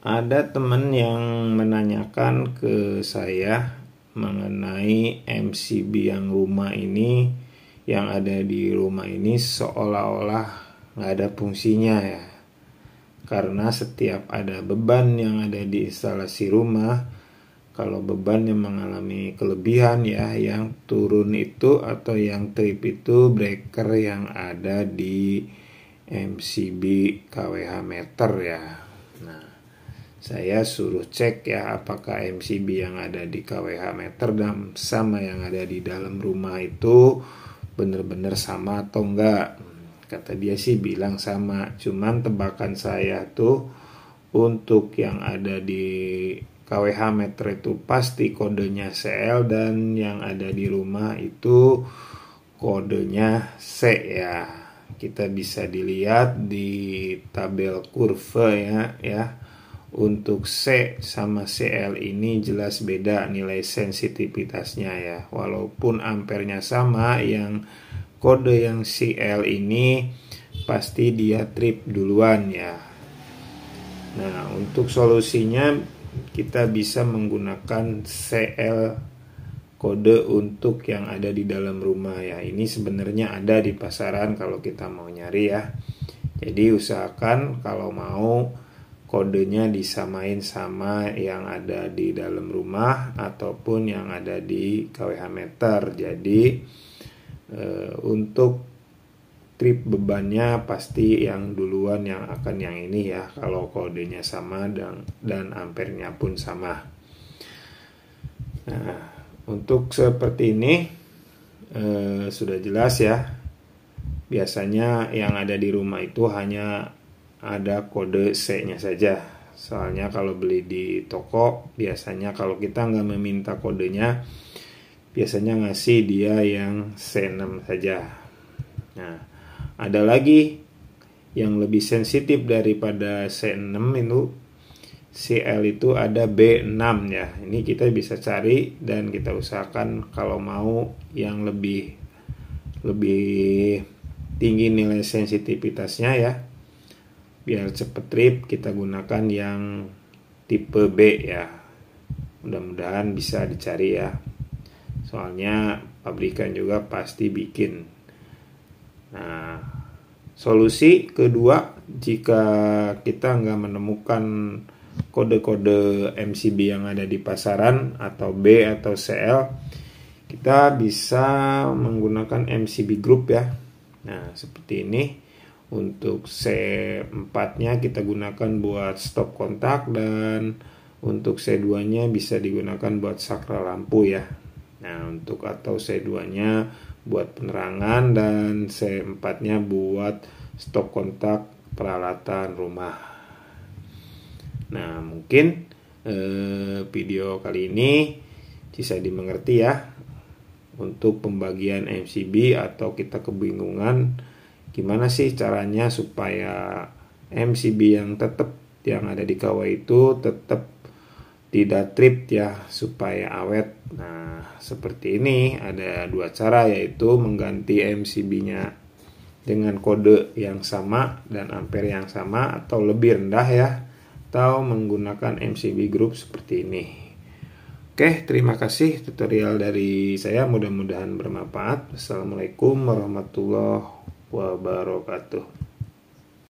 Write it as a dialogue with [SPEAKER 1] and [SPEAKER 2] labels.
[SPEAKER 1] Ada teman yang menanyakan ke saya mengenai MCB yang rumah ini, yang ada di rumah ini seolah-olah nggak ada fungsinya ya. Karena setiap ada beban yang ada di instalasi rumah, kalau beban yang mengalami kelebihan ya, yang turun itu atau yang trip itu breaker yang ada di MCB kWh meter ya. Nah, saya suruh cek ya apakah MCB yang ada di kWh meter dan sama yang ada di dalam rumah itu benar-benar sama atau enggak. Kata dia sih bilang sama, cuman tebakan saya tuh untuk yang ada di kWh meter itu pasti kodenya CL, dan yang ada di rumah itu kodenya C ya. Kita bisa dilihat di tabel kurva ya. Untuk C sama CL ini jelas beda nilai sensitivitasnya ya. Walaupun ampernya sama, yang kode yang CL ini pasti dia trip duluan ya. Nah, untuk solusinya kita bisa menggunakan CL kode untuk yang ada di dalam rumah ya. Ini sebenarnya ada di pasaran kalau kita mau nyari ya. Jadi usahakan kalau mau kodenya disamain sama yang ada di dalam rumah ataupun yang ada di kWh meter. Jadi untuk trip bebannya pasti yang duluan yang akan yang ini ya, kalau kodenya sama dan ampernya pun sama. Nah, untuk seperti ini sudah jelas ya. Biasanya yang ada di rumah itu hanya ada kode C-nya saja. Soalnya kalau beli di toko, biasanya kalau kita nggak meminta kodenya, biasanya ngasih dia yang C6 saja. Nah, ada lagi yang lebih sensitif daripada C6 itu, CL itu ada B6 ya. Ini kita bisa cari dan kita usahakan kalau mau yang lebih tinggi nilai sensitivitasnya ya, biar cepet trip, kita gunakan yang tipe B ya. Mudah-mudahan bisa dicari ya, soalnya pabrikan juga pasti bikin. Nah, solusi kedua, jika kita nggak menemukan kode-kode MCB yang ada di pasaran atau B atau CL, kita bisa menggunakan MCB group ya. Nah, seperti ini. Untuk C4-nya kita gunakan buat stop kontak, dan untuk C2-nya bisa digunakan buat sakral lampu ya. Nah, untuk atau C2-nya buat penerangan dan C4-nya buat stop kontak peralatan rumah. Nah, mungkin video kali ini bisa dimengerti ya untuk pembagian MCB, atau kita kebingungan gimana sih caranya supaya MCB yang tetap yang ada di kawah itu tetap tidak trip ya, supaya awet. Nah, seperti ini ada dua cara, yaitu mengganti MCB-nya dengan kode yang sama dan ampere yang sama atau lebih rendah ya, atau menggunakan MCB group seperti ini. Oke, terima kasih tutorial dari saya, mudah-mudahan bermanfaat. Assalamualaikum warahmatullahi wabarakatuh.